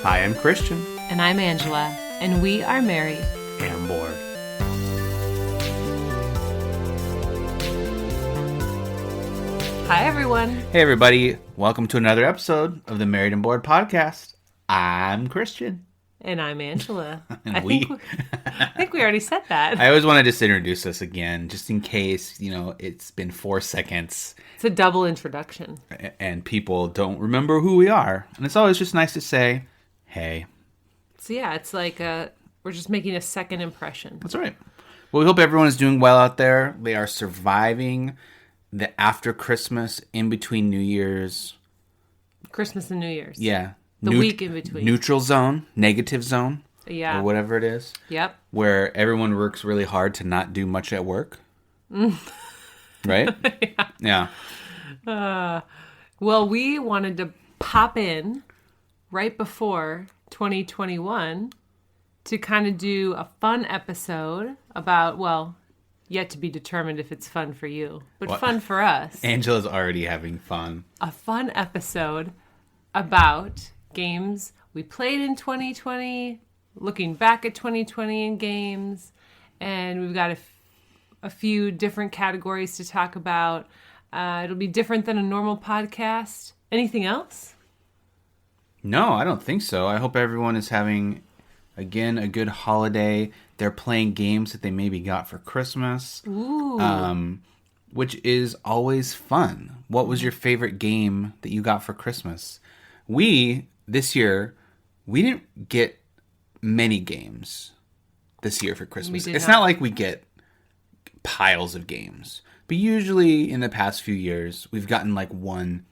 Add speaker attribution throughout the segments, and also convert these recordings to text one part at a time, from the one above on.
Speaker 1: Hi, I'm Christian.
Speaker 2: And I'm Angela, and we are married
Speaker 1: And bored.
Speaker 2: Hi, everyone.
Speaker 1: Hey, everybody. Welcome to another episode of the Married and Bored podcast. I'm Christian.
Speaker 2: And I'm Angela.
Speaker 1: And
Speaker 2: I think we already said that.
Speaker 1: I always want to just introduce us again, just in case, it's been 4 seconds
Speaker 2: It's a double introduction.
Speaker 1: and people don't remember who we are. And it's always just nice to say, hey.
Speaker 2: So yeah, it's like we're just making a second impression.
Speaker 1: That's right. Well, we hope everyone is doing well out there. They are surviving the after Christmas, in between New Year's.
Speaker 2: Christmas and New Year's.
Speaker 1: Yeah.
Speaker 2: The week in between.
Speaker 1: Neutral zone, negative zone.
Speaker 2: Yeah.
Speaker 1: Or whatever it is.
Speaker 2: Yep.
Speaker 1: Where everyone works really hard to not do much at work. Right? Yeah.
Speaker 2: Well, we wanted to pop in right before 2021 to kind of do a fun episode about, well, yet to be determined if it's fun for you, but fun for us.
Speaker 1: Angela's already having fun.
Speaker 2: A fun episode about games we played in 2020, looking back at 2020 in games, and we've got a few different categories to talk about. It'll be different than a normal podcast. Anything else?
Speaker 1: No, I don't think so. I hope everyone is having, again, a good holiday. They're playing games that they maybe got for Christmas.
Speaker 2: Ooh.
Speaker 1: Which is always fun. What was your favorite game that you got for Christmas? This year, we didn't get many games this year for Christmas. It's not like we get piles of games. But usually in the past few years, we've gotten like one,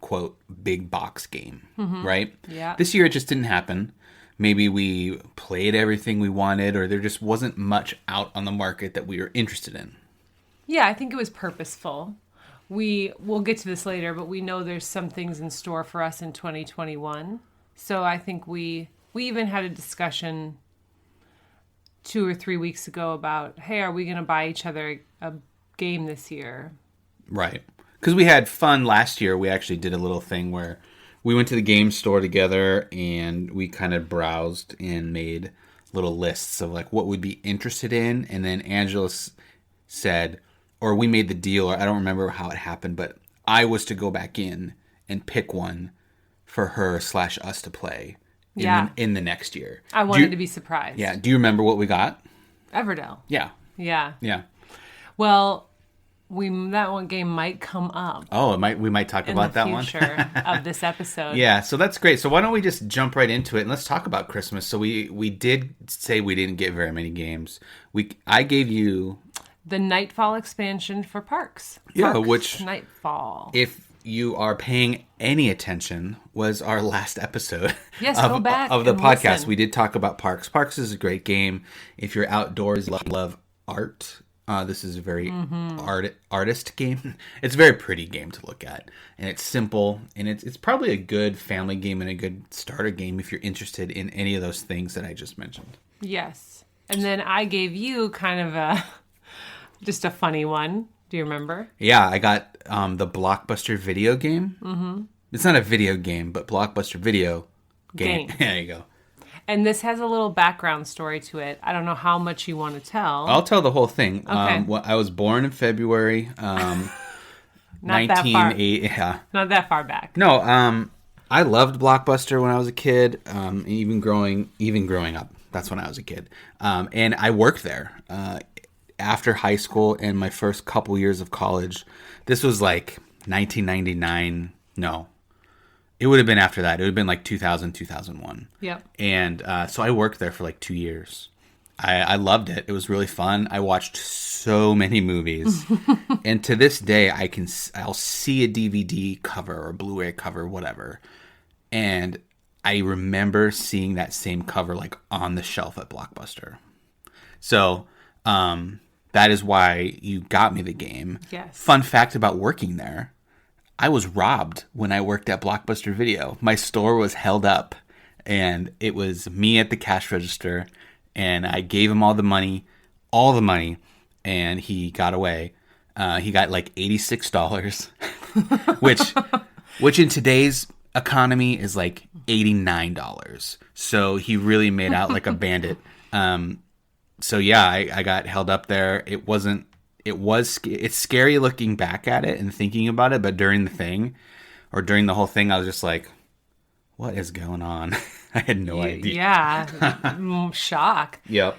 Speaker 1: quote, big box game, right?
Speaker 2: Yeah.
Speaker 1: This year it just didn't happen. Maybe we played everything we wanted, or there just wasn't much out on the market that we were interested in.
Speaker 2: Yeah, I think it was purposeful. We'll get to this later, but we know there's some things in store for us in 2021. So I think we even had a discussion 2 or 3 weeks ago about, hey, are we going to buy each other a game this year?
Speaker 1: Right. Because we had fun last year. We actually did a little thing where we went to the game store together and we kind of browsed and made little lists of like what we'd be interested in. And then Angela said, or we made the deal, or I don't remember how it happened, but I was to go back in and pick one for her / us to play in the next year.
Speaker 2: I wanted to be surprised.
Speaker 1: Yeah. Do you remember what we got?
Speaker 2: Everdell.
Speaker 1: Yeah.
Speaker 2: Yeah.
Speaker 1: Yeah.
Speaker 2: Well, that one game might come up.
Speaker 1: Oh, we might talk about that one
Speaker 2: in the future of this episode.
Speaker 1: Yeah, so that's great. So why don't we just jump right into it and let's talk about Christmas. So we did say we didn't get very many games. I gave you
Speaker 2: the Nightfall expansion for Parks.
Speaker 1: Yeah,
Speaker 2: Parks
Speaker 1: which
Speaker 2: Nightfall.
Speaker 1: If you are paying any attention, was our last episode
Speaker 2: yes, go back
Speaker 1: of the
Speaker 2: and
Speaker 1: podcast.
Speaker 2: Listen.
Speaker 1: We did talk about Parks. Parks is a great game. If you're outdoors, love art. This is a very artist game. It's a very pretty game to look at, and it's simple, and it's probably a good family game and a good starter game if you're interested in any of those things that I just mentioned.
Speaker 2: Yes, and then I gave you kind of just a funny one. Do you remember?
Speaker 1: Yeah, I got the Blockbuster video game. Mm-hmm. It's not a video game, but Blockbuster video game. There you go.
Speaker 2: And this has a little background story to it. I don't know how much you want to tell.
Speaker 1: I'll tell the whole thing.
Speaker 2: Okay.
Speaker 1: I was born in February.
Speaker 2: Not that far.
Speaker 1: Yeah.
Speaker 2: Not that far back.
Speaker 1: No. I loved Blockbuster when I was a kid. Even growing up. That's when I was a kid. And I worked there after high school and my first couple years of college. This was like 1999. No. It would have been after that. It would have been like 2000, 2001.
Speaker 2: Yep.
Speaker 1: And so I worked there for like 2 years. I loved it. It was really fun. I watched so many movies. And to this day, I'll see a DVD cover or Blu-ray cover, whatever. And I remember seeing that same cover like on the shelf at Blockbuster. So that is why you got me the game.
Speaker 2: Yes.
Speaker 1: Fun fact about working there. I was robbed when I worked at Blockbuster Video. My store was held up, and it was me at the cash register, and I gave him all the money, and he got away. He got like $86, which in today's economy is like $89. So he really made out like a bandit. So yeah, I got held up there. It's scary looking back at it and thinking about it, but during the whole thing, I was just like, what is going on? I had no idea.
Speaker 2: Yeah. Shock.
Speaker 1: Yep.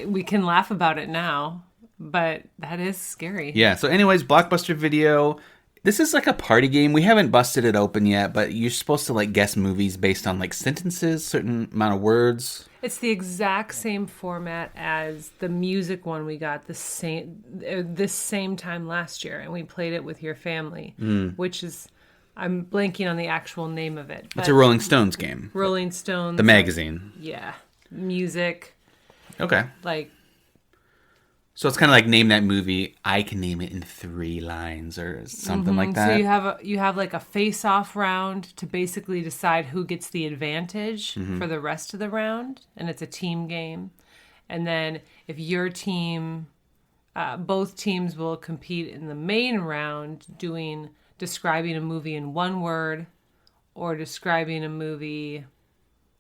Speaker 2: We can laugh about it now, but that is scary.
Speaker 1: Yeah. So anyways, Blockbuster Video. This is like a party game. We haven't busted it open yet, but you're supposed to like guess movies based on like sentences, certain amount of words.
Speaker 2: It's the exact same format as the music one we got this same time last year, and we played it with your family, which is, I'm blanking on the actual name of it.
Speaker 1: It's a Rolling Stones game.
Speaker 2: Rolling Stones.
Speaker 1: The magazine.
Speaker 2: Yeah. Music.
Speaker 1: Okay.
Speaker 2: Like,
Speaker 1: so it's kind of like name that movie. I can name it in 3 lines or something like that.
Speaker 2: so you have like a face-off round to basically decide who gets the advantage for the rest of the round, and it's a team game. And then if your team, both teams will compete in the main round describing a movie in 1 word, or describing a movie,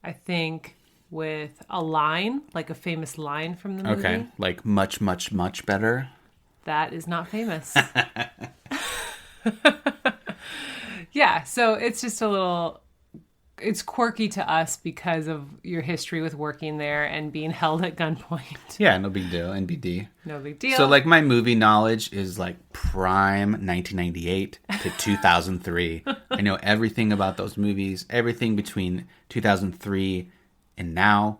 Speaker 2: I think, with a line, like a famous line from the movie.
Speaker 1: Okay, like much, much, much better.
Speaker 2: That is not famous. Yeah, so it's just it's quirky to us because of your history with working there and being held at gunpoint.
Speaker 1: Yeah, no big deal. NBD.
Speaker 2: No big deal.
Speaker 1: So like my movie knowledge is like prime 1998 to 2003. I know everything about those movies, everything between 2003 and now,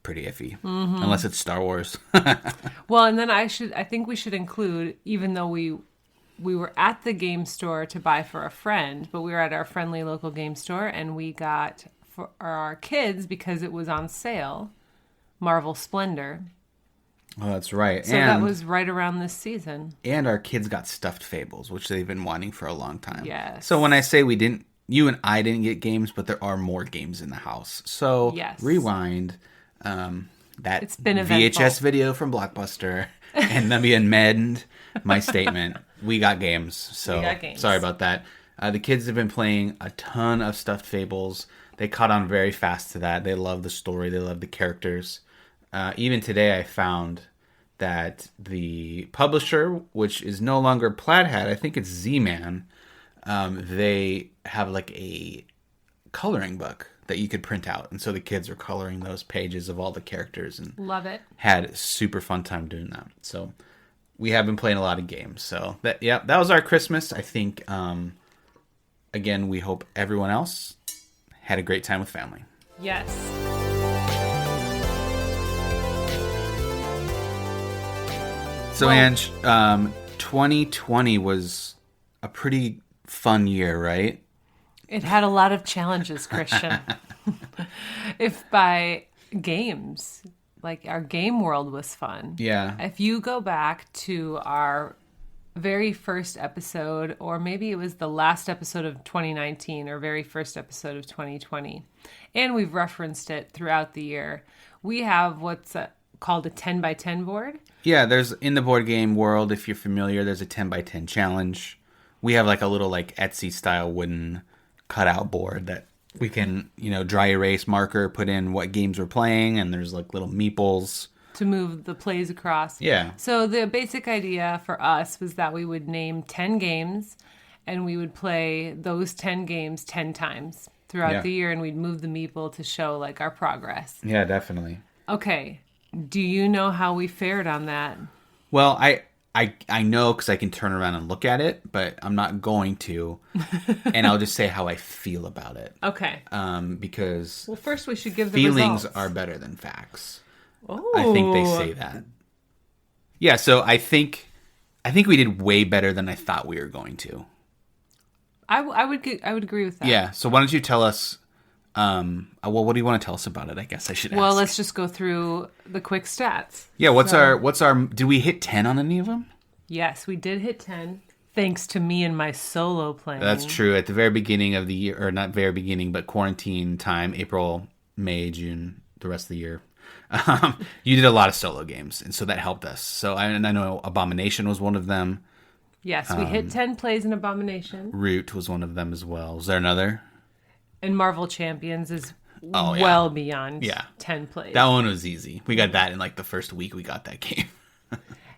Speaker 1: pretty iffy. Unless it's Star Wars.
Speaker 2: Well, and then I think we should include, even though we were at the game store to buy for a friend, but we were at our friendly local game store, and we got for our kids, because it was on sale, Marvel Splendor.
Speaker 1: Oh, that's right.
Speaker 2: So that was right around this season.
Speaker 1: And our kids got stuffed Fables, which they've been wanting for a long time.
Speaker 2: Yes.
Speaker 1: So when I say you and I didn't get games, but there are more games in the house. So
Speaker 2: yes.
Speaker 1: Rewind that
Speaker 2: It's been eventful.
Speaker 1: VHS video from Blockbuster, and let me amend my statement. We got games. So
Speaker 2: We got games.
Speaker 1: Sorry about that. The kids have been playing a ton of stuffed Fables. They caught on very fast to that. They love the story. They love the characters. Even today I found that the publisher, which is no longer Plaid Hat, I think it's Z-Man, they have like a coloring book that you could print out. And so the kids are coloring those pages of all the characters and
Speaker 2: Love it.
Speaker 1: had a super fun time doing that. So we have been playing a lot of games. So that was our Christmas. I think, again, we hope everyone else had a great time with family.
Speaker 2: Yes.
Speaker 1: So, Ange, 2020 was a pretty fun year, right?
Speaker 2: It had a lot of challenges, Christian. If by games, like our game world was fun.
Speaker 1: Yeah.
Speaker 2: If you go back to our very first episode, or maybe it was the last episode of 2019 or very first episode of 2020, and we've referenced it throughout the year, we have what's called a 10 by 10 board.
Speaker 1: Yeah, there's in the board game world, if you're familiar, there's a 10 by 10 challenge. We have like a little like Etsy style wooden cutout board that we can, dry erase marker, put in what games we're playing, and there's like little meeples
Speaker 2: to move the plays across.
Speaker 1: Yeah.
Speaker 2: So the basic idea for us was that we would name 10 games, and we would play those 10 games 10 times throughout the year, and we'd move the meeple to show like our progress.
Speaker 1: Yeah, definitely.
Speaker 2: Okay. Do you know how we fared on that?
Speaker 1: Well, I know because I can turn around and look at it, but I'm not going to. And I'll just say how I feel about it.
Speaker 2: Okay.
Speaker 1: Because
Speaker 2: Well, first we should give the
Speaker 1: feelings
Speaker 2: results.
Speaker 1: are better than facts.
Speaker 2: Oh.
Speaker 1: I think they say that. Yeah, so I think we did way better than I thought we were going to.
Speaker 2: I would agree with that.
Speaker 1: Yeah, so why don't you tell us, what do you want to tell us about it? I guess I should ask.
Speaker 2: Well, let's just go through the quick stats.
Speaker 1: Yeah, what's our, did we hit 10 on any of them?
Speaker 2: Yes, we did hit 10, thanks to me and my solo playing.
Speaker 1: That's true. At the very beginning of the year, or not very beginning, but quarantine time, April, May, June, the rest of the year, you did a lot of solo games, and so that helped us. So I know Abomination was one of them.
Speaker 2: Yes, we hit 10 plays in Abomination.
Speaker 1: Root was one of them as well. Was there another?
Speaker 2: And Marvel Champions is
Speaker 1: Oh, yeah.
Speaker 2: well beyond
Speaker 1: Yeah.
Speaker 2: 10 plays.
Speaker 1: That one was easy. We got that in like the first week we got that game.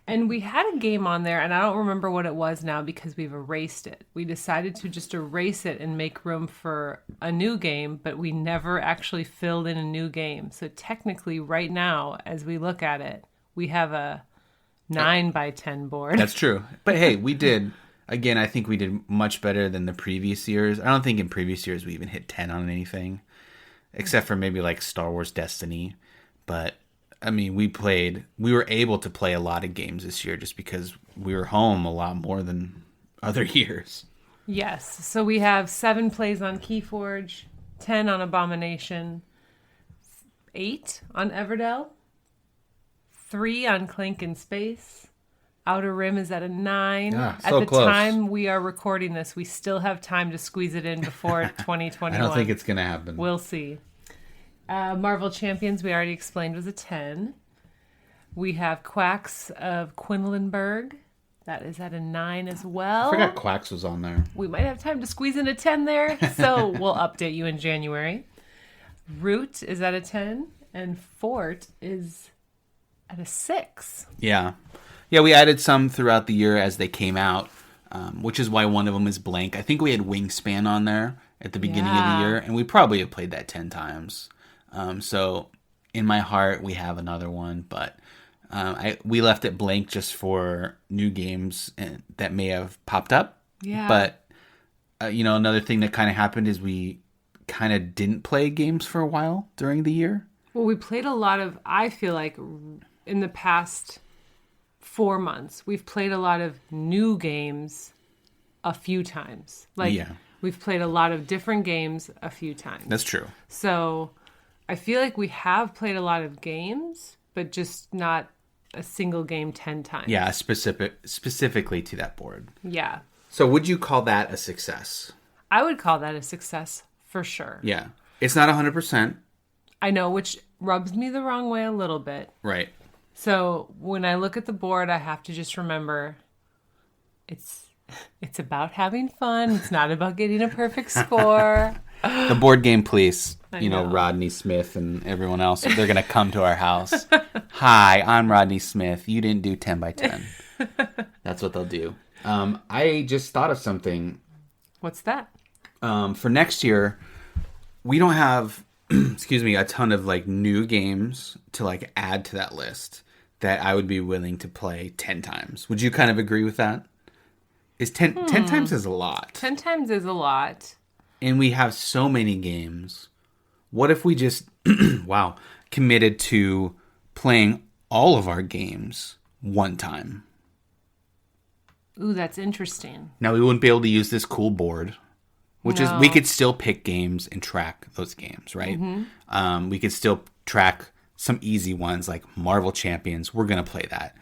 Speaker 2: And we had a game on there, and I don't remember what it was now because we've erased it. We decided to just erase it and make room for a new game, but we never actually filled in a new game. So technically, right now, as we look at it, we have a 9x10 board.
Speaker 1: That's true. But hey, we did. Again, I think we did much better than the previous years. I don't think in previous years we even hit 10 on anything, except for maybe like Star Wars Destiny. But I mean, we were able to play a lot of games this year just because we were home a lot more than other years.
Speaker 2: Yes. So we have 7 plays on Keyforge, 10 on Abomination, 8 on Everdell, 3 on Clink in Space. Outer Rim is at a 9.
Speaker 1: Yeah,
Speaker 2: at
Speaker 1: so
Speaker 2: the
Speaker 1: close.
Speaker 2: time we are recording this, we still have time to squeeze it in before 2021.
Speaker 1: I don't think it's going to happen.
Speaker 2: We'll see. Marvel Champions, we already explained, was a 10. We have Quacks of Quinlanburg. That is at a 9 as well.
Speaker 1: I forgot Quacks was on there.
Speaker 2: We might have time to squeeze in a 10 there, so we'll update you in January. Root is at a 10, and Fort is at a 6.
Speaker 1: Yeah. Yeah, we added some throughout the year as they came out, which is why one of them is blank. I think we had Wingspan on there at the beginning of
Speaker 2: Yeah.
Speaker 1: the year, and we probably have played that 10 times. So in my heart, we have another one, but we left it blank just for new games that may have popped up.
Speaker 2: Yeah.
Speaker 1: But, another thing that kind of happened is we kind of didn't play games for a while during the year.
Speaker 2: Well, we played a lot of, I feel like, in the past 4 months, we've played a lot of new games a few times.
Speaker 1: Yeah.
Speaker 2: We've played a lot of different games a few times.
Speaker 1: That's true.
Speaker 2: So I feel like we have played a lot of games, but just not a single game 10 times.
Speaker 1: Yeah, specifically to that board.
Speaker 2: Yeah.
Speaker 1: So would you call that a success?
Speaker 2: I would call that a success for sure.
Speaker 1: Yeah. It's not 100%.
Speaker 2: I know, which rubs me the wrong way a little bit.
Speaker 1: Right.
Speaker 2: So when I look at the board, I have to just remember it's about having fun. It's not about getting a perfect score.
Speaker 1: The board game police,
Speaker 2: I know.
Speaker 1: Rodney Smith and everyone else, they're going to come to our house. Hi, I'm Rodney Smith. You didn't do 10 by 10. That's what they'll do. I just thought of something.
Speaker 2: What's that?
Speaker 1: For next year, we don't have, a ton of like new games to like add to that list that I would be willing to play 10 times. Would you kind of agree with that? 10 times is a lot.
Speaker 2: 10 times is a lot.
Speaker 1: And we have so many games. What if we just, committed to playing all of our games one time?
Speaker 2: Ooh, that's interesting.
Speaker 1: Now, we wouldn't be able to use this cool board, which is, we could still pick games and track those games, right?
Speaker 2: Mm-hmm.
Speaker 1: We could still track some easy ones like Marvel Champions. We're going to play that.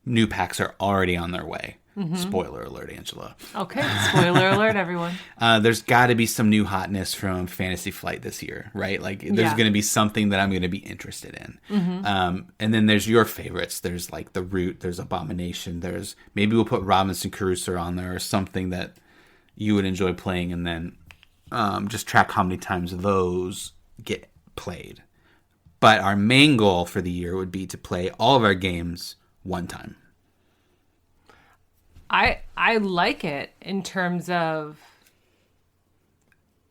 Speaker 1: New packs are already on their way. Mm-hmm. Spoiler alert, Angela.
Speaker 2: Okay, spoiler alert, everyone.
Speaker 1: There's got to be some new hotness from Fantasy Flight this year, right? Like, there's going to be something that I'm going to be interested in. Mm-hmm. And then there's your favorites. There's like the Root. There's Abomination. There's maybe we'll put Robinson Crusoe on there or something that you would enjoy playing, and then just track how many times those get played. But our main goal for the year would be to play all of our games one time.
Speaker 2: I like it in terms of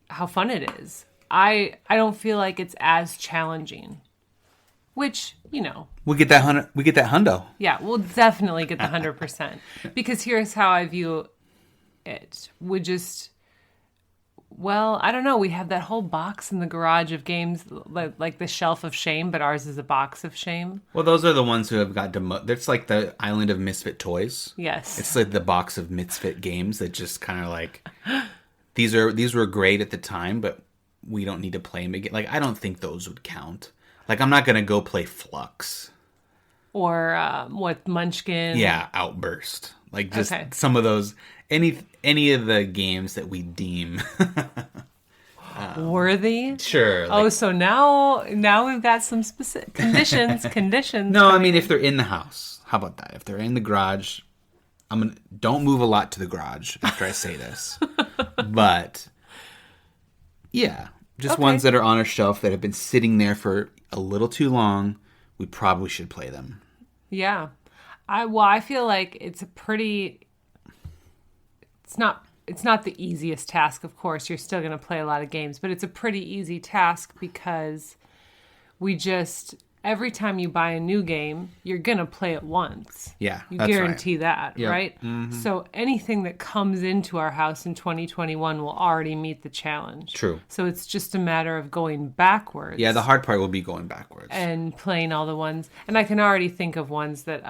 Speaker 2: how fun it is. I don't feel like it's as challenging, which,
Speaker 1: We get that hundo.
Speaker 2: yeah, we'll definitely get the 100%. Because here's how I view it. I don't know. We have that whole box in the garage of games, like the shelf of shame, but ours is a box of shame.
Speaker 1: Well, those are the ones who have got That's like the island of misfit toys.
Speaker 2: Yes.
Speaker 1: It's like the box of misfit games that just kind of like these were great at the time, but we don't need to play them again. Like, I don't think those would count. Like, I'm not gonna go play Flux
Speaker 2: Or Munchkin.
Speaker 1: Yeah, Outburst. Like, just
Speaker 2: Okay.
Speaker 1: some of those. Any of the games that we deem
Speaker 2: Worthy.
Speaker 1: sure.
Speaker 2: Oh,
Speaker 1: Like,
Speaker 2: so now we've got some specific conditions.
Speaker 1: no, I mean, if they're in the house, how about that? If they're in the garage, don't move a lot to the garage after I say this. But Yeah, just
Speaker 2: Okay.
Speaker 1: ones that are on a shelf that have been sitting there for a little too long. We probably should play them.
Speaker 2: Yeah. I feel like it's not the easiest task, of course. You're still going to play a lot of games, but it's a pretty easy task because every time you buy a new game, you're going to play it once.
Speaker 1: Yeah,
Speaker 2: You
Speaker 1: that's
Speaker 2: guarantee that,
Speaker 1: Yep.
Speaker 2: right? So anything that comes into our house in 2021 will already meet the challenge.
Speaker 1: True.
Speaker 2: So it's just a matter of going backwards.
Speaker 1: Yeah, the hard part will be going backwards.
Speaker 2: And playing all the ones. And I can already think of ones that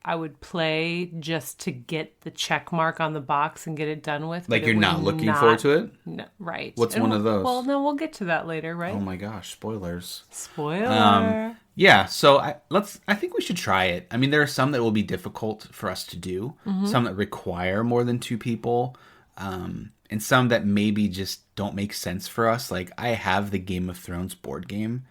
Speaker 2: I would play just to get the check mark on the box and get it done with.
Speaker 1: Like
Speaker 2: but
Speaker 1: you're
Speaker 2: it
Speaker 1: not
Speaker 2: would
Speaker 1: looking forward to it?
Speaker 2: No, right.
Speaker 1: What's
Speaker 2: And
Speaker 1: one of those?
Speaker 2: Well, no, we'll get to that later, right?
Speaker 1: Oh my gosh, spoilers.
Speaker 2: Spoiler.
Speaker 1: Yeah, so I think we should try it. I mean, there are some that will be difficult for us to do, some that require more than two people, and some that maybe just don't make sense for us. Like I have the Game of Thrones board game,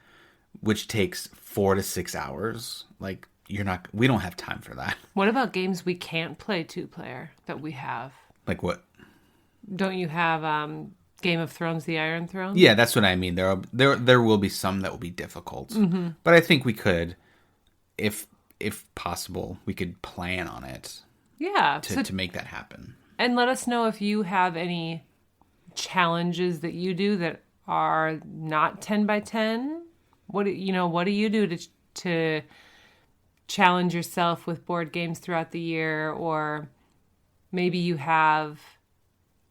Speaker 1: which takes 4 to 6 hours. Like we don't have time for that.
Speaker 2: What about games we can't play two-player that we have?
Speaker 1: Like what?
Speaker 2: Don't you have Game of Thrones, the Iron Throne?
Speaker 1: Yeah, that's what I mean. There will be some that will be difficult, but I think we could, if possible, we could plan on it
Speaker 2: Yeah.
Speaker 1: to make that happen.
Speaker 2: And let us know if you have any challenges that you do that are not 10 by 10. What do you do to challenge yourself with board games throughout the year? Or maybe you have,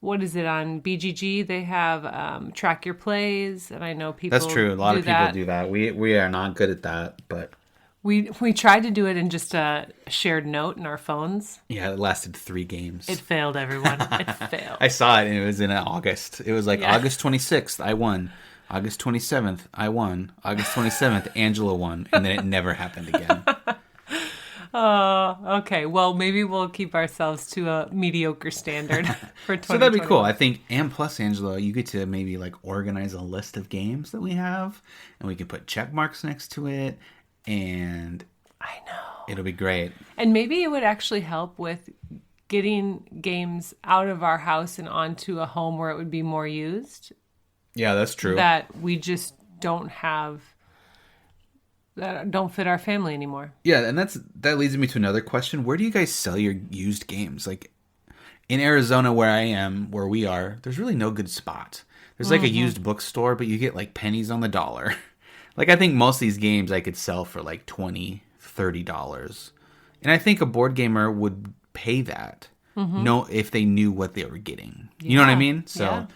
Speaker 2: what is it on BGG? They have track your plays, and I know people.
Speaker 1: That's true. A lot of people do that. We are not good at that, but
Speaker 2: We tried to do it in just a shared note in our phones.
Speaker 1: yeah, it lasted 3 games.
Speaker 2: It failed, everyone. It failed.
Speaker 1: I saw it, and it was in August. It was like August 26th, I won. August 27th, I won. August 27th, Angela won, and then it never happened again.
Speaker 2: Okay, well, maybe we'll keep ourselves to a mediocre standard for 2021.
Speaker 1: So that'd be cool. I think, and plus, Angela, you get to maybe like organize a list of games that we have, and we can put check marks next to it, and
Speaker 2: I know.
Speaker 1: it'll be great.
Speaker 2: And maybe it would actually help with getting games out of our house and onto a home where it would be more used.
Speaker 1: Yeah, that's true.
Speaker 2: That we just don't have, that don't fit our family anymore.
Speaker 1: Yeah, and that leads me to another question. Where do you guys sell your used games? Like in Arizona where we are, there's really no good spot. There's like a used bookstore, but you get like pennies on the dollar. Like I think most of these games I could sell for like $20, $30. And I think a board gamer would pay that. If they knew what they were getting. You know what I mean? So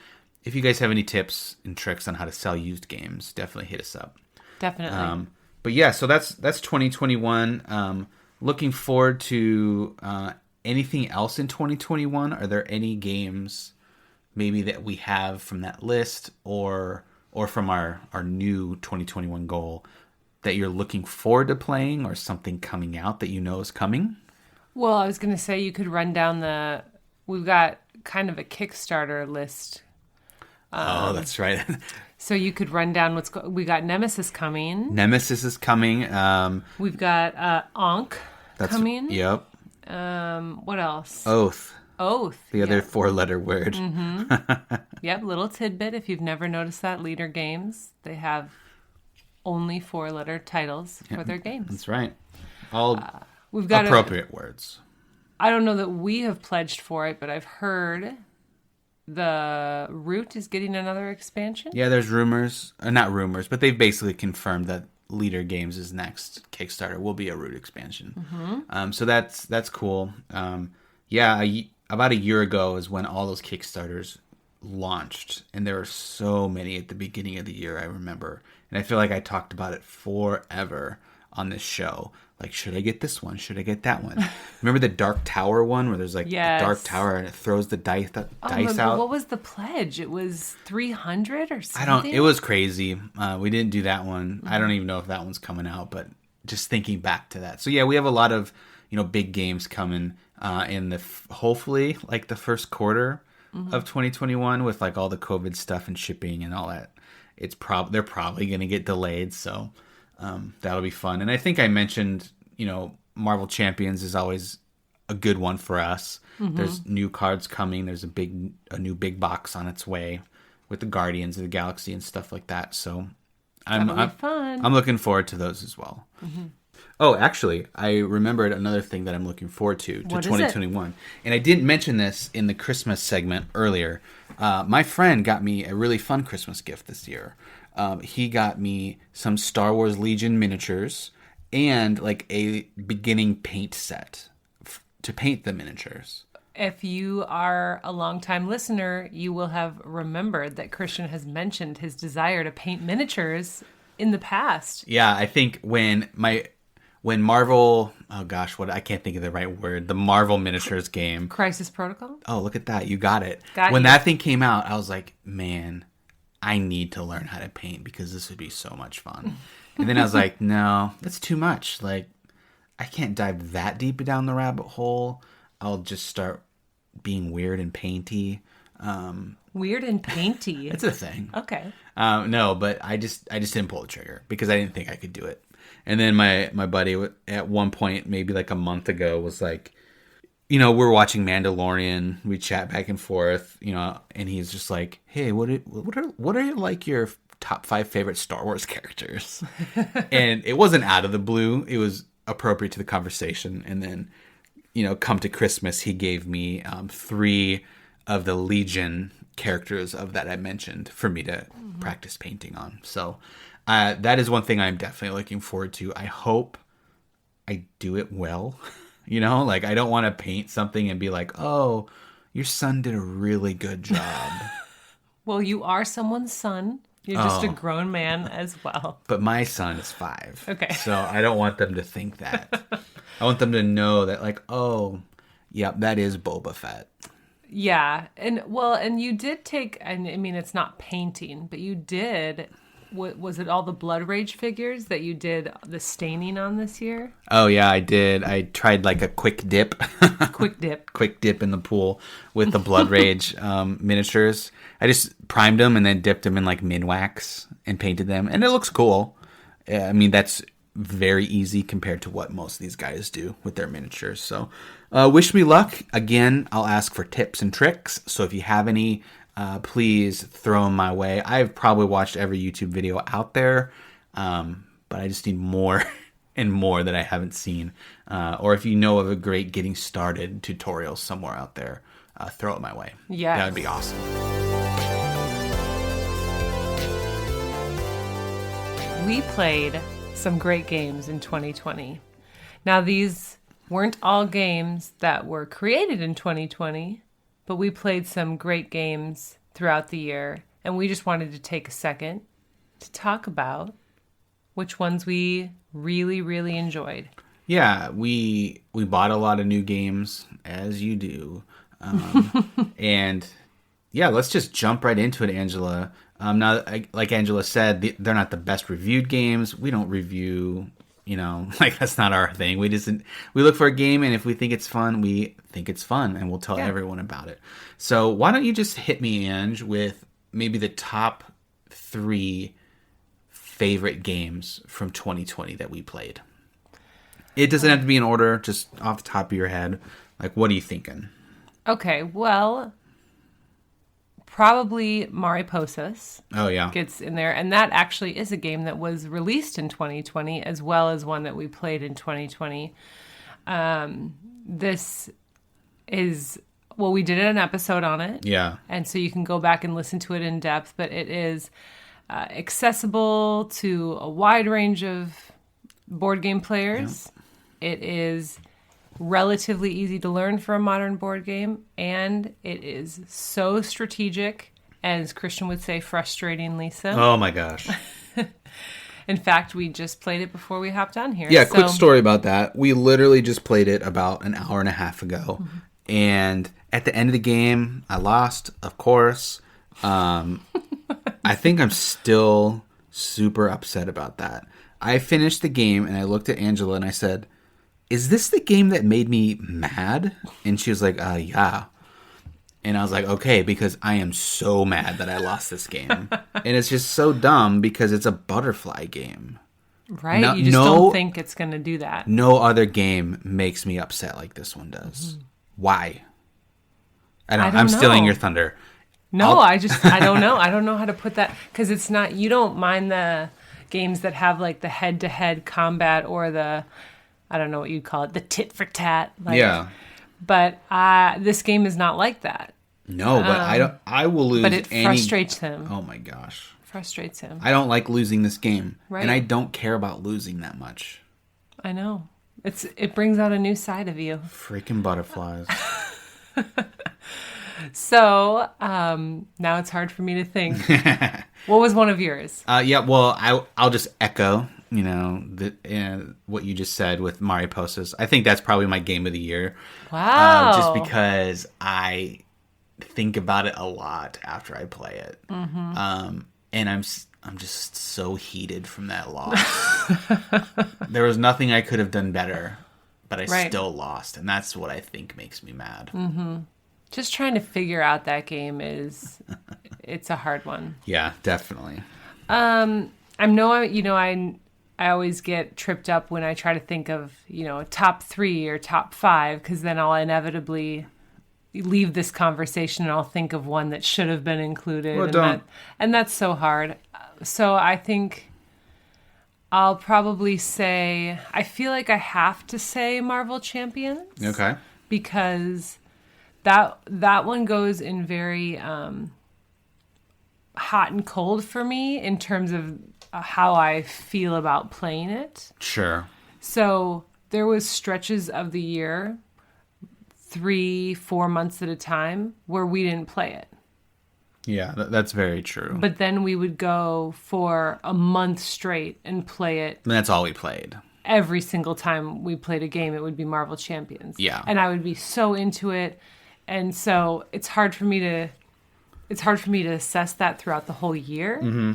Speaker 1: if you guys have any tips and tricks on how to sell used games, definitely hit us up.
Speaker 2: Definitely.
Speaker 1: But yeah, so that's 2021. Looking forward to anything else in 2021. Are there any games maybe that we have from that list or from our new 2021 goal that you're looking forward to playing, or something coming out that you know is coming?
Speaker 2: Well, I was going to say you could run down we've got kind of a Kickstarter list.
Speaker 1: Oh, that's right.
Speaker 2: So you could run down we got Nemesis coming.
Speaker 1: Nemesis is coming.
Speaker 2: We've got Ankh coming.
Speaker 1: Yep.
Speaker 2: What else?
Speaker 1: Oath.
Speaker 2: Oath.
Speaker 1: The other 4-letter word.
Speaker 2: Yep, little tidbit. If you've never noticed that, Leader Games, they have only 4-letter titles for their games.
Speaker 1: That's right. All
Speaker 2: We've got
Speaker 1: appropriate words.
Speaker 2: I don't know that we have pledged for it, but I've heard the Root is getting another expansion.
Speaker 1: Yeah, there's rumors. Not rumors, but they've basically confirmed that Leader Games' next Kickstarter will be a Root expansion. So that's cool. About a year ago is when all those Kickstarters launched, and there were so many at the beginning of the year, I remember. And I feel like I talked about it forever on this show. Like, should I get this one? Should I get that one? Remember the Dark Tower one where there's like the Dark Tower and it throws the dice out?
Speaker 2: What was the pledge? It was 300 or something?
Speaker 1: It was crazy. We didn't do that one. I don't even know if that one's coming out, but just thinking back to that. So yeah, we have a lot of, big games coming in hopefully like the first quarter of 2021 with like all the COVID stuff and shipping and all that. They're probably going to get delayed. So that'll be fun. And I think I mentioned, Marvel Champions is always a good one for us. There's new cards coming. There's a new big box on its way with the Guardians of the Galaxy and stuff like that. So
Speaker 2: That'll be fun.
Speaker 1: I'm looking forward to those as well. Oh, actually, I remembered another thing that I'm looking forward to
Speaker 2: What is it?
Speaker 1: 2021. And I didn't mention this in the Christmas segment earlier. My friend got me a really fun Christmas gift this year. He got me some Star Wars Legion miniatures and like a beginning paint set to paint the miniatures.
Speaker 2: If you are a longtime listener, you will have remembered that Christian has mentioned his desire to paint miniatures in the past.
Speaker 1: Yeah, I think when Marvel, oh gosh, I can't think of the right word, the Marvel miniatures game.
Speaker 2: Crisis Protocol?
Speaker 1: Oh, look at that. You got it.
Speaker 2: When
Speaker 1: that thing came out, I was like, man, I need to learn how to paint because this would be so much fun. And then I was like, no, that's too much. Like, I can't dive that deep down the rabbit hole. I'll just start being weird and painty.
Speaker 2: Weird and painty.
Speaker 1: It's a thing.
Speaker 2: Okay.
Speaker 1: No, but I just didn't pull the trigger because I didn't think I could do it. And then my buddy at one point, maybe like a month ago, was like, we're watching Mandalorian. We chat back and forth, and he's just like, hey, what are like your top 5 favorite Star Wars characters? And it wasn't out of the blue. It was appropriate to the conversation. And then, come to Christmas, he gave me 3 of the Legion characters of that I mentioned for me to practice painting on. So that is one thing I'm definitely looking forward to. I hope I do it well. Like I don't want to paint something and be like, oh, your son did a really good job.
Speaker 2: Well, you are someone's son. You're just a grown man as well.
Speaker 1: But my son is 5.
Speaker 2: Okay.
Speaker 1: So I don't want them to think that. I want them to know that like, oh, yeah, that is Boba Fett.
Speaker 2: Yeah. And you did take, and I mean, it's not painting, but you did, was it all the Blood Rage figures that you did the staining on this year?
Speaker 1: Oh, yeah, I did. I tried like a quick dip.
Speaker 2: Quick dip.
Speaker 1: Quick dip in the pool with the Blood Rage miniatures. I just primed them and then dipped them in like Minwax and painted them. And it looks cool. I mean, that's very easy compared to what most of these guys do with their miniatures. So wish me luck. Again, I'll ask for tips and tricks. So if you have any, please throw them my way. I've probably watched every YouTube video out there, but I just need more and more that I haven't seen. Or if you know of a great getting started tutorial somewhere out there, throw it my way.
Speaker 2: Yes.
Speaker 1: That would be awesome.
Speaker 2: We played some great games in 2020. Now, these weren't all games that were created in 2020, but we played some great games throughout the year, and we just wanted to take a second to talk about which ones we really, really enjoyed.
Speaker 1: Yeah, we bought a lot of new games, as you do. And yeah, let's just jump right into it, Angela. Now, like Angela said, they're not the best reviewed games. We don't review, like that's not our thing. We look for a game, and if we think it's fun, we think it's fun, and we'll tell everyone about it. So why don't you just hit me, Ange, with maybe the top 3 favorite games from 2020 that we played? It doesn't have to be in order, just off the top of your head. Like, what are you thinking?
Speaker 2: Okay, well, probably Mariposas.
Speaker 1: Oh, yeah.
Speaker 2: Gets in there. And that actually is a game that was released in 2020 as well as one that we played in 2020. This is, well, we did an episode on it.
Speaker 1: Yeah.
Speaker 2: And so you can go back and listen to it in depth, but it is accessible to a wide range of board game players. Yeah. It is relatively easy to learn for a modern board game, and it is so strategic, as Christian would say, frustratingly so.
Speaker 1: Oh my gosh.
Speaker 2: In fact, we just played it before we hopped on here.
Speaker 1: Yeah, quick story about that. We literally just played it about an hour and a half ago, and at the end of the game, I lost, of course. I think I'm still super upset about that. I finished the game, and I looked at Angela, and I said, is this the game that made me mad? And she was like, yeah. And I was like, okay, because I am so mad that I lost this game. And it's just so dumb because it's a butterfly game.
Speaker 2: Right?
Speaker 1: No,
Speaker 2: You just don't think it's going to do that.
Speaker 1: no other game makes me upset like this one does. Why? I don't.
Speaker 2: I don't
Speaker 1: I'm stealing
Speaker 2: know.
Speaker 1: your thunder.
Speaker 2: No, I don't know. I don't know how to put that, because it's not, you don't mind the games that have like the head-to-head combat or the, I don't know what you'd call it, the tit for tat. Like,
Speaker 1: Yeah.
Speaker 2: But this game is not like that.
Speaker 1: No, but I don't. I will lose.
Speaker 2: But it
Speaker 1: any...
Speaker 2: frustrates him.
Speaker 1: Oh my gosh.
Speaker 2: Frustrates him.
Speaker 1: I don't like losing this game,
Speaker 2: Right.
Speaker 1: and I don't care about losing that much.
Speaker 2: I know. It brings out a new side of you.
Speaker 1: Freaking butterflies.
Speaker 2: So now it's hard for me to think. What was one of yours?
Speaker 1: Yeah, well, I'll just echo, what you just said with Mariposas. I think that's probably my game of the year.
Speaker 2: Wow.
Speaker 1: Just because I think about it a lot after I play it. And I'm just so heated from that loss. There was nothing I could have done better, but I
Speaker 2: Right.
Speaker 1: still lost. And that's what I think makes me mad.
Speaker 2: Just trying to figure out that game it's a hard one.
Speaker 1: Yeah, definitely.
Speaker 2: I always get tripped up when I try to think of, top 3 or top 5, because then I'll inevitably leave this conversation and I'll think of one that should have been included.
Speaker 1: Well,
Speaker 2: and
Speaker 1: don't.
Speaker 2: That's so hard. So I think I'll probably say, I feel like I have to say Marvel Champions.
Speaker 1: Okay.
Speaker 2: Because that one goes in very hot and cold for me in terms of how I feel about playing it.
Speaker 1: Sure.
Speaker 2: So there was stretches of the year, 3-4 months at a time, where we didn't play it.
Speaker 1: Yeah, that's very true.
Speaker 2: But then we would go for a month straight and play it.
Speaker 1: And that's all we played.
Speaker 2: Every single time we played a game, it would be Marvel Champions.
Speaker 1: Yeah.
Speaker 2: And I would be so into it. And so it's hard for me to assess that throughout the whole year.
Speaker 1: Mm-hmm.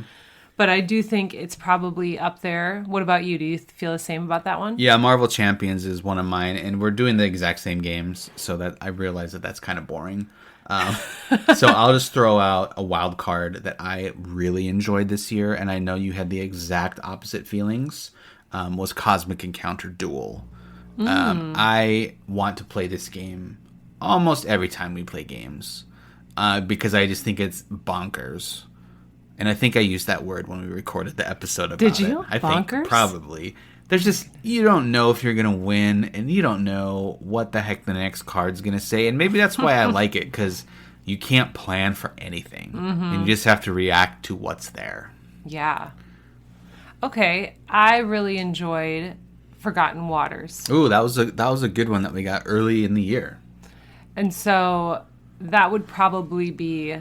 Speaker 2: But I do think it's probably up there. What about you? Do you feel the same about that one?
Speaker 1: Yeah, Marvel Champions is one of mine, and we're doing the exact same games, so that I realize that that's kind of boring. So I'll just throw out a wild card that I really enjoyed this year, and I know you had the exact opposite feelings, was Cosmic Encounter Duel. I want to play this game almost every time we play games, because I just think it's bonkers. And I think I used that word when we recorded the episode about it.
Speaker 2: Did you?
Speaker 1: I
Speaker 2: Bonkers?
Speaker 1: think probably. There's just, you don't know if you're going to win, and you don't know what the heck the next card's going to say. And maybe that's why I like it, because you can't plan for anything. And you just have to react to what's there.
Speaker 2: Yeah. Okay. I really enjoyed Forgotten Waters.
Speaker 1: Ooh, that was a good one that we got early in the year.
Speaker 2: And so that would probably be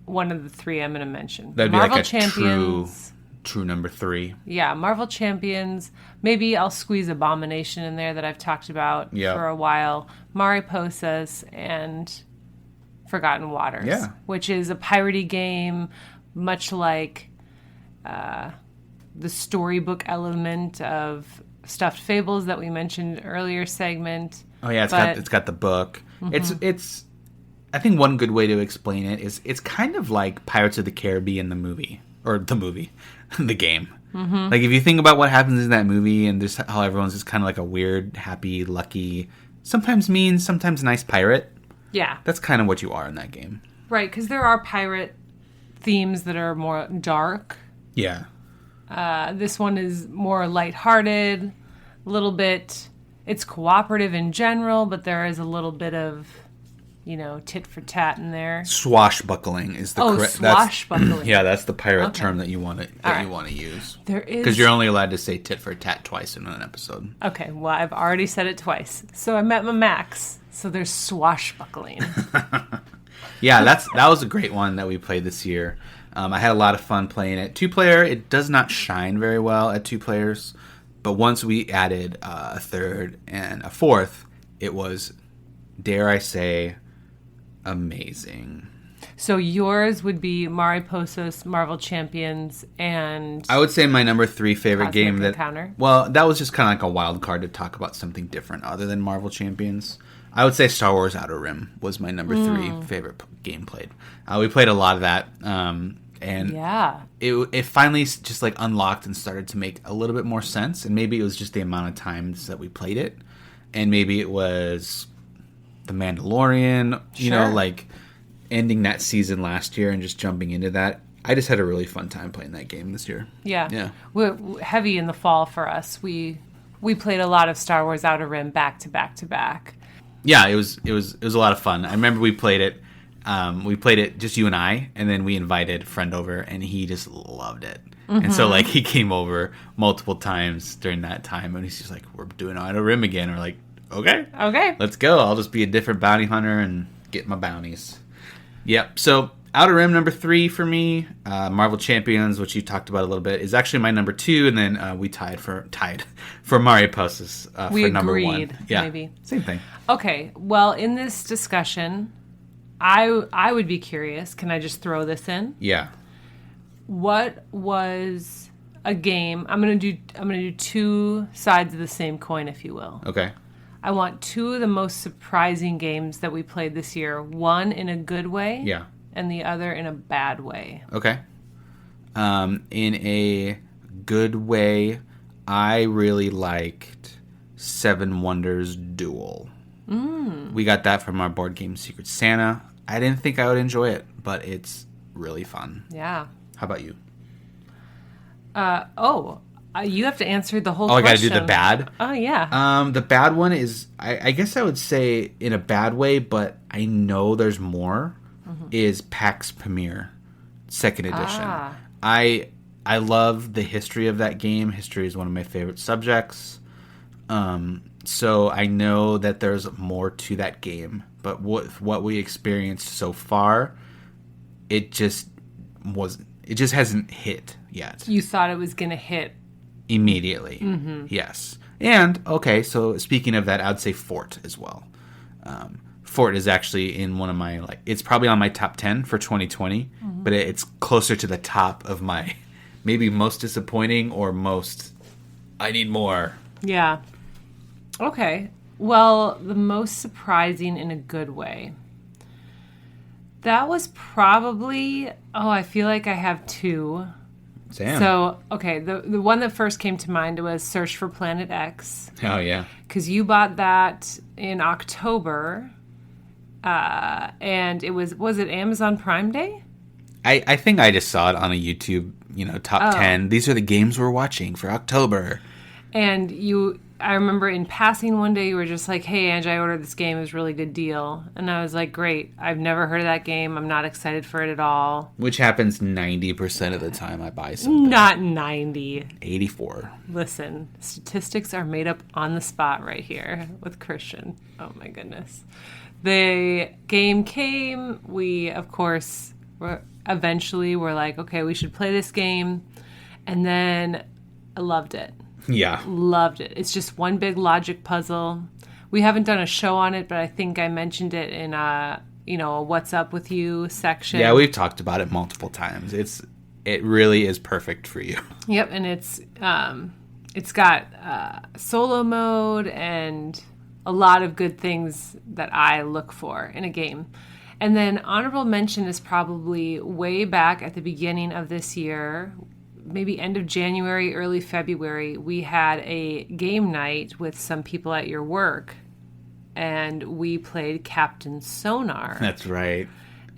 Speaker 2: one of the 3 I'm going to mention.
Speaker 1: That'd be
Speaker 2: Marvel
Speaker 1: like a
Speaker 2: Champions.
Speaker 1: true number 3.
Speaker 2: Yeah, Marvel Champions. Maybe I'll squeeze Abomination in there that I've talked about for a while. Mariposas and Forgotten Waters.
Speaker 1: Yeah.
Speaker 2: Which is a piratey game, much like the storybook element of Stuffed Fables that we mentioned earlier segment.
Speaker 1: Oh yeah, it's got the book. It's I think one good way to explain it is it's kind of like Pirates of the Caribbean the movie, the game. Like if you think about what happens in that movie and just how everyone's just kind of like a weird, happy, lucky, sometimes mean, sometimes nice pirate.
Speaker 2: Yeah.
Speaker 1: That's kind of what you are in that game.
Speaker 2: Right, because there are pirate themes that are more dark.
Speaker 1: Yeah.
Speaker 2: This one is more lighthearted, a little bit. It's cooperative in general, but there is a little bit of, tit for tat in there.
Speaker 1: Swashbuckling is the correct.
Speaker 2: Swashbuckling.
Speaker 1: That's the pirate term that you want to use.
Speaker 2: There is,
Speaker 1: because you're only allowed to say tit for tat twice in an episode.
Speaker 2: Okay, well, I've already said it twice, so I'm at my max. So there's swashbuckling.
Speaker 1: Yeah, that was a great one that we played this year. I had a lot of fun playing it. 2-player, it does not shine very well at 2 players, but once we added a third and a fourth, it was, dare I say, amazing.
Speaker 2: So yours would be Mariposas, Marvel Champions, and
Speaker 1: I would say my number 3 favorite
Speaker 2: Cosmic
Speaker 1: game
Speaker 2: Encounter.
Speaker 1: Well, that was just kind of like a wild card to talk about something different other than Marvel Champions. I would say Star Wars Outer Rim was my number 3 favorite game played. We played a lot of that. and
Speaker 2: Yeah.
Speaker 1: it finally just like unlocked and started to make a little bit more sense. And maybe it was just the amount of times that we played it, and maybe it was The Mandalorian, you know,
Speaker 2: Sure.
Speaker 1: like ending that season last year and just jumping into that. I just had a really fun time playing that game this year.
Speaker 2: Yeah.
Speaker 1: Yeah.
Speaker 2: We're heavy in the fall for us. We played a lot of Star Wars Outer Rim back to back to back.
Speaker 1: Yeah, it was a lot of fun. I remember we played it. We played it just you and I, and then we invited a friend over, and he just loved it. And so like he came over multiple times during that time, and he's just like, "We're doing Outer Rim again." We're like, "Okay,
Speaker 2: Okay.
Speaker 1: let's go. I'll just be a different bounty hunter and get my bounties." Yep. So Outer Rim number 3 for me. Marvel Champions, which you talked about a little bit, is actually my number 2, and then we tied for Mario Puzzles
Speaker 2: We
Speaker 1: for number 1.
Speaker 2: agreed,
Speaker 1: Yeah,
Speaker 2: maybe.
Speaker 1: same thing.
Speaker 2: Okay. Well, in this discussion, I would be curious. Can I just throw this in?
Speaker 1: Yeah.
Speaker 2: What was a game? I'm gonna do two sides of the same coin, if you will.
Speaker 1: Okay.
Speaker 2: I want two of the most surprising games that we played this year. One in a good way,
Speaker 1: Yeah.
Speaker 2: and the other in a bad way.
Speaker 1: Okay. In a good way, I really liked Seven Wonders Duel. We got that from our board game Secret Santa. I didn't think I would enjoy it, but it's really fun.
Speaker 2: Yeah.
Speaker 1: How about you?
Speaker 2: You have to answer the whole
Speaker 1: Oh, I
Speaker 2: question.
Speaker 1: got to do the bad?
Speaker 2: Oh, yeah.
Speaker 1: The bad one is, I guess I would say in a bad way, but I know there's more, is PAX Premier, 2nd edition.
Speaker 2: Ah.
Speaker 1: I love the history of that game. History is one of my favorite subjects. So I know that there's more to that game, but what we experienced so far, it just hasn't hit yet.
Speaker 2: You thought it was going to hit.
Speaker 1: Immediately. Yes. And, okay, so speaking of that, I'd say Fort as well. Fort is actually in one of my, it's probably on my top 10 for 2020, but it's closer to the top of my maybe most disappointing or most, I need more.
Speaker 2: Yeah. Okay. Well, the most surprising in a good way. That was probably, I feel like I have two.
Speaker 1: Sam.
Speaker 2: So, okay, the one that first came to mind was Search for Planet X.
Speaker 1: Oh, yeah.
Speaker 2: Because you bought that in October, and it was it Amazon Prime Day?
Speaker 1: I think I just saw it on a YouTube, top 10. These are the games we're watching for October.
Speaker 2: And I remember in passing one day, you were just like, "Hey, Angie, I ordered this game. It was a really good deal." And I was like, "Great. I've never heard of that game. I'm not excited for it at all."
Speaker 1: Which happens 90% of the time I buy something.
Speaker 2: Not 90.
Speaker 1: 84.
Speaker 2: Listen, statistics are made up on the spot right here with Christian. Oh my goodness. The game came. We, of course, eventually were like, okay, we should play this game. And then I loved it.
Speaker 1: Yeah.
Speaker 2: Loved it. It's just one big logic puzzle. We haven't done a show on it, but I think I mentioned it in a What's Up With You section.
Speaker 1: Yeah, we've talked about it multiple times. It really is perfect for you.
Speaker 2: Yep, and it's got solo mode and a lot of good things that I look for in a game. And then honorable mention is probably way back at the beginning of this year, maybe end of January, early February, we had a game night with some people at your work, and we played Captain Sonar.
Speaker 1: That's right.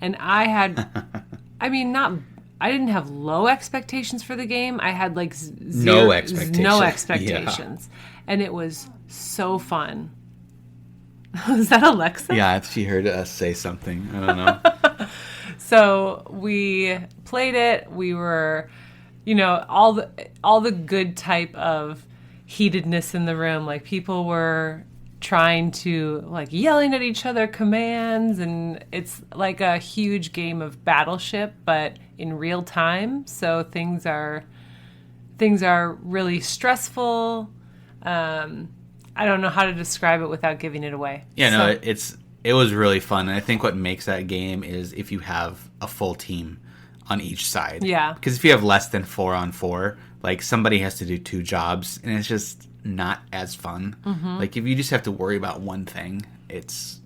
Speaker 2: And I had, I didn't have low expectations for the game. I had
Speaker 1: No expectations.
Speaker 2: No expectations. Yeah. And it was so fun. Is that Alexa?
Speaker 1: Yeah, she heard us say something. I don't know.
Speaker 2: So we played it. We were, all the good type of heatedness in the room. Like people were trying to yelling at each other commands, and it's like a huge game of Battleship, but in real time. So things are really stressful. I don't know how to describe it without giving it away.
Speaker 1: Yeah, it was really fun. And I think what makes that game is if you have a full team on each side.
Speaker 2: Yeah.
Speaker 1: Because if you have less than 4-on-4, somebody has to do 2 jobs, and it's just not as fun. Mm-hmm. If you just have to worry about one thing, it's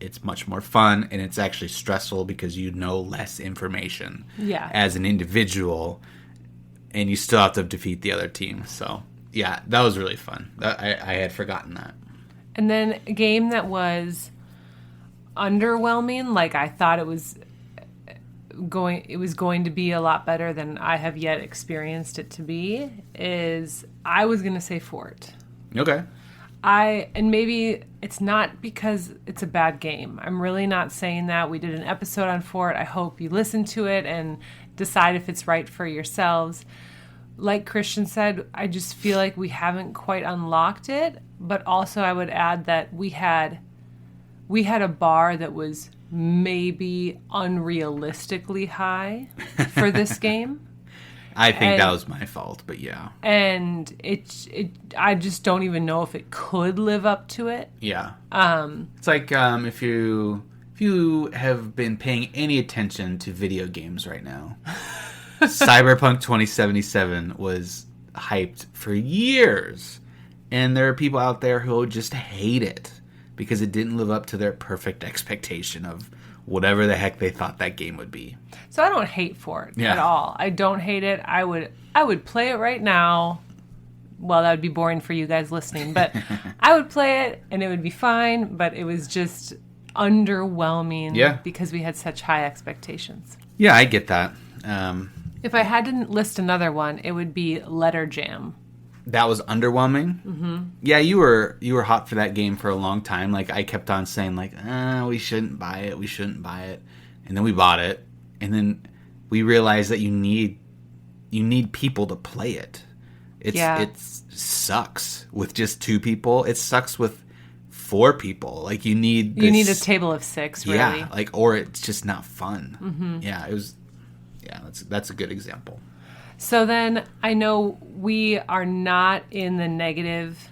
Speaker 1: it's much more fun, and it's actually stressful because you know less information as an individual, and you still have to defeat the other team. So, yeah, that was really fun. I had forgotten that.
Speaker 2: And then a game that was underwhelming, like I thought it was going to be a lot better than I have yet experienced it to be, is I was going to say Fort.
Speaker 1: Okay.
Speaker 2: And maybe it's not because it's a bad game. I'm really not saying that. We did an episode on Fort. I hope you listen to it and decide if it's right for yourselves. Like Christian said, I just feel like we haven't quite unlocked it, but also I would add that we had a bar that was maybe unrealistically high for this game.
Speaker 1: I think that was my fault, but yeah.
Speaker 2: And I just don't even know if it could live up to it.
Speaker 1: Yeah. It's like if you have been paying any attention to video games right now, Cyberpunk 2077 was hyped for years, and there are people out there who just hate it because it didn't live up to their perfect expectation of whatever the heck they thought that game would be.
Speaker 2: So I don't hate Fort at all. I don't hate it. I would play it right now. Well, that would be boring for you guys listening, but I would play it and it would be fine, but it was just underwhelming because we had such high expectations.
Speaker 1: Yeah, I get that.
Speaker 2: If I had to list another one, it would be Letter Jam.
Speaker 1: That was underwhelming. Mm-hmm. Yeah, you were hot for that game for a long time. Like I kept on saying, like, we shouldn't buy it, and then we bought it, and then we realized that you need people to play it. It sucks with just 2 people. It sucks with 4 people. Like you need
Speaker 2: a table of 6. Really.
Speaker 1: Yeah, or it's just not fun. Mm-hmm. Yeah, it was. Yeah, that's a good example.
Speaker 2: So then I know we are not in the negative.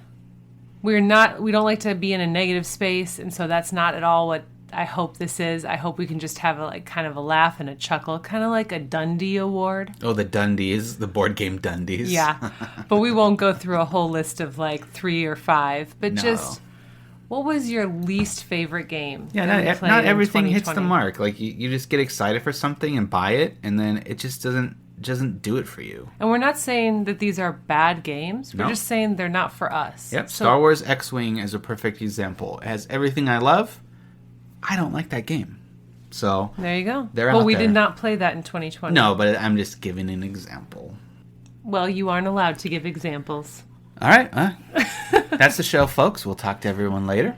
Speaker 2: We don't like to be in a negative space, and so that's not at all what I hope this is. I hope we can just have kind of a laugh and a chuckle, kind of like a Dundee Award.
Speaker 1: Oh, the Dundies, the board game Dundies.
Speaker 2: Yeah, but we won't go through a whole list of 3 or 5, but just what was your least favorite game?
Speaker 1: Yeah, not everything hits the mark. Like you just get excited for something and buy it, and then it just doesn't do it for you.
Speaker 2: And we're not saying that these are bad games. We're just saying they're not for us.
Speaker 1: Yep. So, Star Wars X-Wing is a perfect example. It has everything I love. I don't like that game. So
Speaker 2: there you go.
Speaker 1: Well,
Speaker 2: we did not play that in 2020.
Speaker 1: No, but I'm just giving an example.
Speaker 2: Well, you aren't allowed to give examples.
Speaker 1: All right. That's the show, folks. We'll talk to everyone later.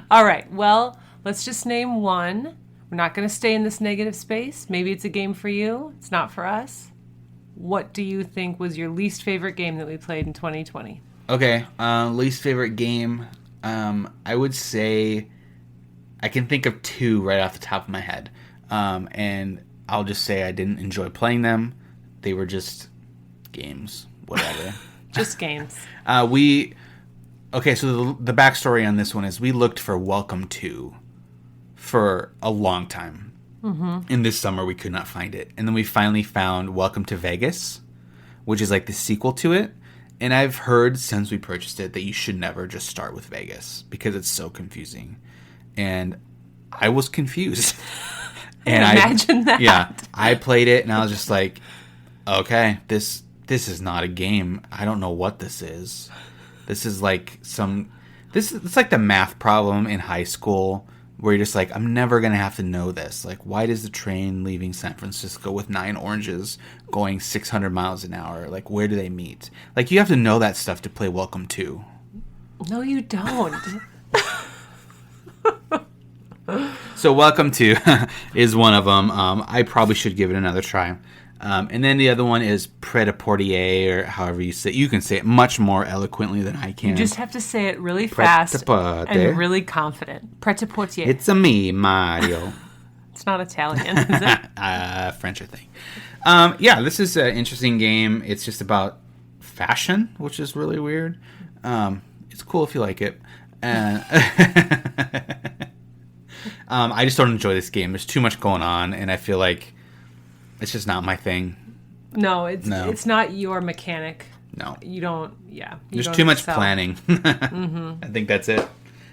Speaker 2: All right. Well, let's just name one. We're not going to stay in this negative space. Maybe it's a game for you. It's not for us. What do you think was your least favorite game that we played in 2020?
Speaker 1: Okay. Least favorite game. I would say I can think of 2 right off the top of my head. And I'll just say I didn't enjoy playing them. They were just games. Whatever.
Speaker 2: Just games.
Speaker 1: So the backstory on this one is we looked for Welcome to for a long time. Mm-hmm. And this summer we could not find it. And then we finally found Welcome to Vegas, which is like the sequel to it. And I've heard since we purchased it that you should never just start with Vegas because it's so confusing. And I was confused. And
Speaker 2: imagine that.
Speaker 1: Yeah. I played it and I was just like, okay, this is not a game. I don't know what this is. This is like it's like the math problem in high school where you're just like, I'm never going to have to know this. Like, why does the train leaving San Francisco with 9 oranges going 600 miles an hour? Like, where do they meet? Like, you have to know that stuff to play Welcome to.
Speaker 2: No, you don't.
Speaker 1: So Welcome to is one of them. I probably should give it another try. And then the other one is Pret-a-Porter, or however you say it. You can say it much more eloquently than I can.
Speaker 2: You just have to say it really fast and really confident. Pret-a-Porter.
Speaker 1: It's a me, Mario.
Speaker 2: It's not Italian, is it?
Speaker 1: French, I think. This is an interesting game. It's just about fashion, which is really weird. It's cool if you like it. I just don't enjoy this game. There's too much going on, and I feel like it's just not my thing.
Speaker 2: No, it's not your mechanic.
Speaker 1: No.
Speaker 2: You don't,
Speaker 1: There's too much planning. Mm-hmm. I think that's it.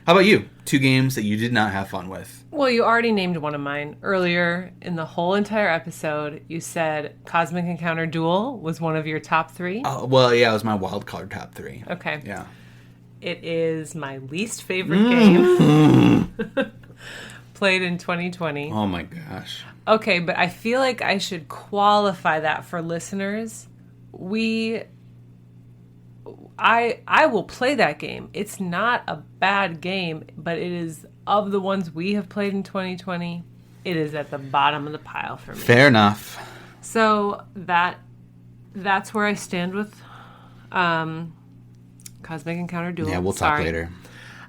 Speaker 1: How about you? 2 games that you did not have fun with.
Speaker 2: Well, you already named one of mine. Earlier in the whole entire episode, you said Cosmic Encounter Duel was one of your top 3.
Speaker 1: Oh, well, yeah, it was my wild card top 3.
Speaker 2: Okay.
Speaker 1: Yeah.
Speaker 2: It is my least favorite game. Played in 2020.
Speaker 1: Oh my gosh.
Speaker 2: Okay, but I feel like I should qualify that for listeners. I will play that game. It's not a bad game, but it is, of the ones we have played in 2020, it is at the bottom of the pile for me.
Speaker 1: Fair enough.
Speaker 2: So that's where I stand with Cosmic Encounter Duel.
Speaker 1: Yeah, we'll talk later.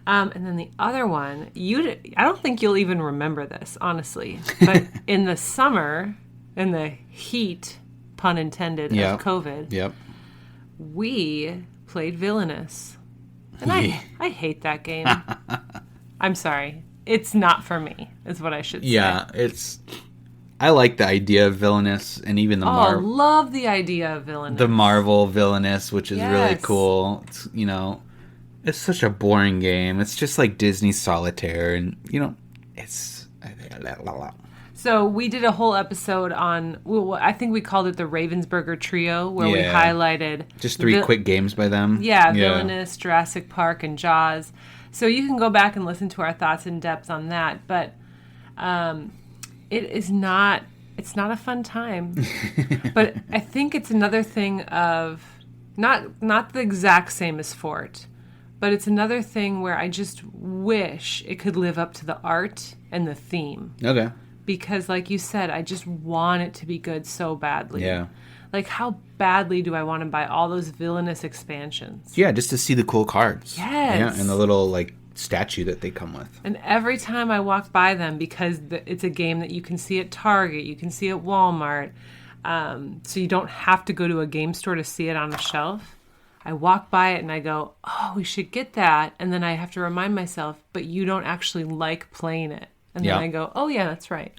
Speaker 2: And then the other one, I don't think you'll even remember this, honestly. But in the summer, in the heat, pun intended, of COVID,
Speaker 1: Yep.
Speaker 2: we played Villainous. And I hate that game. I'm sorry. It's not for me, is what I should say.
Speaker 1: Yeah, I like the idea of Villainous, and even
Speaker 2: love the idea of Villainous.
Speaker 1: the Marvel Villainous, which is really
Speaker 2: Yes.
Speaker 1: cool. It's, it's such a boring game. It's just like Disney Solitaire, and it's.
Speaker 2: So we did a whole episode on, I think we called it the Ravensburger Trio, where we
Speaker 1: Yeah.
Speaker 2: highlighted
Speaker 1: Just 3 quick games by them.
Speaker 2: Yeah, Villainous, Jurassic Park, and Jaws. So you can go back and listen to our thoughts in depth on that. But it's not a fun time. But I think it's another thing of, not the exact same as Fort, but it's another thing where I just wish it could live up to the art and the theme.
Speaker 1: Okay.
Speaker 2: Because like you said, I just want it to be good so badly.
Speaker 1: Yeah.
Speaker 2: Like, how badly do I want to buy all those Villainous expansions?
Speaker 1: Yeah, just to see the cool cards.
Speaker 2: Yes.
Speaker 1: Yeah, and the little statue that they come with.
Speaker 2: And every time I walk by them, because it's a game that you can see at Target, you can see at Walmart, so you don't have to go to a game store to see it on a shelf. I walk by it and I go, oh, we should get that. And then I have to remind myself, but you don't actually like playing it. And then I go, oh, yeah, that's right.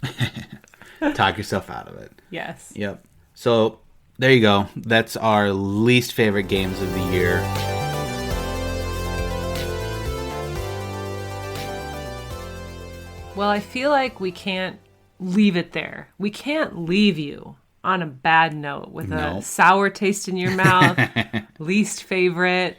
Speaker 1: Talk yourself out of it.
Speaker 2: Yes.
Speaker 1: Yep. So there you go. That's our least favorite games of the year.
Speaker 2: Well, I feel like we can't leave it there. We can't leave you on a bad note with a sour taste in your mouth, least favorite.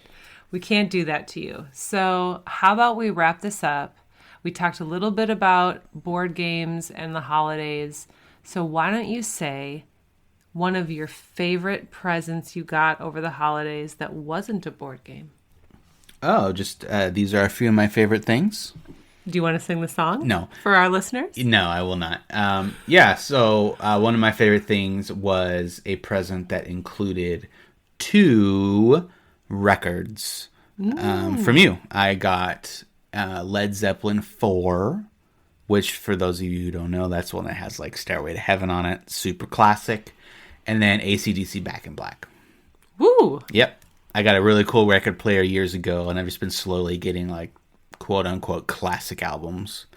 Speaker 2: We can't do that to you. So how about we wrap this up? We talked a little bit about board games and the holidays. So why don't you say one of your favorite presents you got over the holidays that wasn't a board game?
Speaker 1: Oh, just these are a few of my favorite things.
Speaker 2: Do you want to sing the song?
Speaker 1: No.
Speaker 2: For our listeners?
Speaker 1: No, I will not. So one of my favorite things was a present that included 2 records from you. I got Led Zeppelin 4, which for those of you who don't know, that's one that has Stairway to Heaven on it. Super classic. And then AC/DC Back in Black.
Speaker 2: Woo!
Speaker 1: Yep. I got a really cool record player years ago, and I've just been slowly getting quote unquote classic albums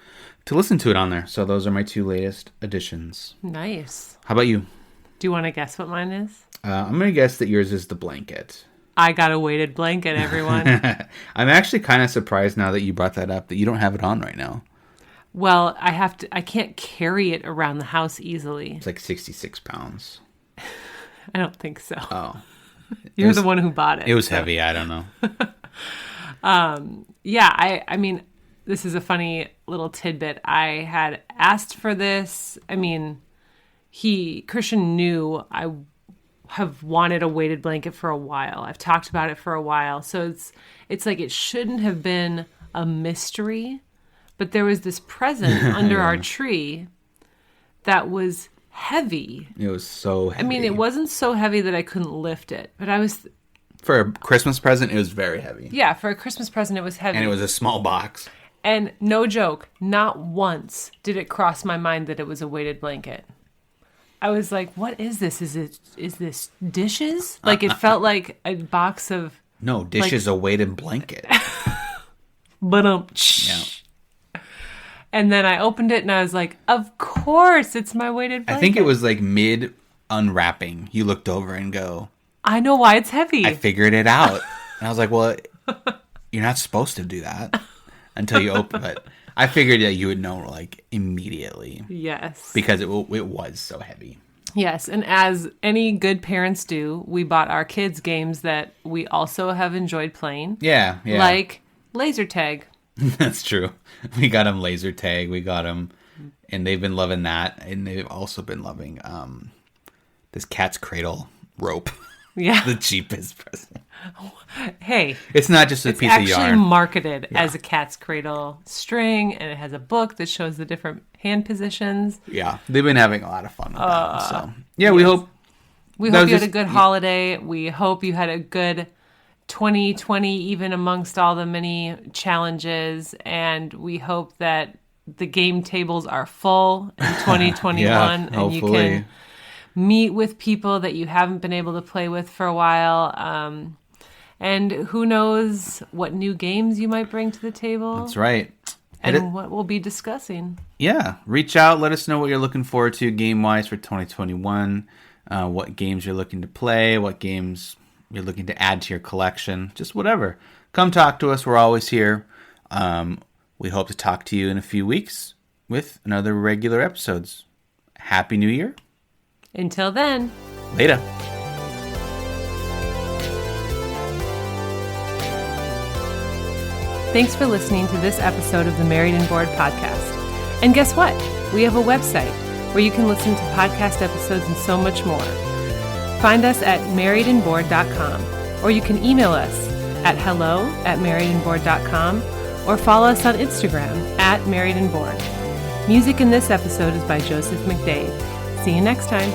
Speaker 1: to listen to it on there. So those are my 2 latest additions.
Speaker 2: Nice.
Speaker 1: How about you?
Speaker 2: Do you want to guess what mine is?
Speaker 1: I'm going to guess that yours is the blanket.
Speaker 2: I got a weighted blanket, everyone.
Speaker 1: I'm actually kind of surprised now that you brought that up that you don't have it on right now.
Speaker 2: Well, I can't carry it around the house easily.
Speaker 1: It's 66 pounds.
Speaker 2: I don't think so.
Speaker 1: Oh.
Speaker 2: You're the one who bought it.
Speaker 1: It was heavy. I don't know.
Speaker 2: Yeah, I mean, this is a funny little tidbit. I had asked for this. I mean, Christian knew I have wanted a weighted blanket for a while. I've talked about it for a while. So it's like it shouldn't have been a mystery, but there was this present under our tree that was heavy.
Speaker 1: It was so heavy.
Speaker 2: I mean, it wasn't so heavy that I couldn't lift it, but
Speaker 1: for a Christmas present, it was very heavy.
Speaker 2: Yeah, for a Christmas present, it was heavy.
Speaker 1: And it was a small box.
Speaker 2: And no joke, not once did it cross my mind that it was a weighted blanket. I was like, what is this? Is this dishes? It felt like a box of...
Speaker 1: No, dish is a weighted blanket.
Speaker 2: But
Speaker 1: Yeah.
Speaker 2: And then I opened it and I was like, of course, it's my weighted blanket.
Speaker 1: I think it was mid unwrapping. You looked over and go,
Speaker 2: I know why it's heavy.
Speaker 1: I figured it out. And I was like, well, you're not supposed to do that. until you open it. I figured that you would know like immediately
Speaker 2: Yes.
Speaker 1: because it was so heavy.
Speaker 2: Yes, and as any good parents do, we bought our kids games that we also have enjoyed playing.
Speaker 1: Yeah.
Speaker 2: Like laser tag.
Speaker 1: That's true. We got them laser tag. We got them, and they've been loving that, and they've also been loving this cat's cradle rope.
Speaker 2: Yeah.
Speaker 1: The cheapest present.
Speaker 2: Hey,
Speaker 1: It's not just a piece of
Speaker 2: actually
Speaker 1: yarn.
Speaker 2: marketed as a cat's cradle string, and it has a book that shows the different hand positions.
Speaker 1: Yeah, they've been having a lot of fun with that. So yeah, we hope.
Speaker 2: We
Speaker 1: That
Speaker 2: hope
Speaker 1: was
Speaker 2: you had a
Speaker 1: just-
Speaker 2: good holiday. We hope you had a good 2020, even amongst all the many challenges. And we hope that the game tables are full in 2021,
Speaker 1: Yeah,
Speaker 2: and
Speaker 1: hopefully.
Speaker 2: you can meet with people that you haven't been able to play with for a while. And who knows what new games you might bring to the table
Speaker 1: That's right.
Speaker 2: and what we'll be discussing.
Speaker 1: Yeah, reach out. Let us know what you're looking forward to game-wise for 2021. What games you're looking to play. What games you're looking to add to your collection. Just whatever. Come talk to us. We're always here. We hope to talk to you in a few weeks with another regular episodes. Happy New Year.
Speaker 2: Until then.
Speaker 1: Later.
Speaker 2: Thanks for listening to this episode of the Married and Bored podcast. And guess what? We have a website where you can listen to podcast episodes and so much more. Find us at marriedandbored.com, or you can email us at hello@marriedandbored.com, or follow us on Instagram at marriedandbored. Music in this episode is by Joseph McDade. See you next time.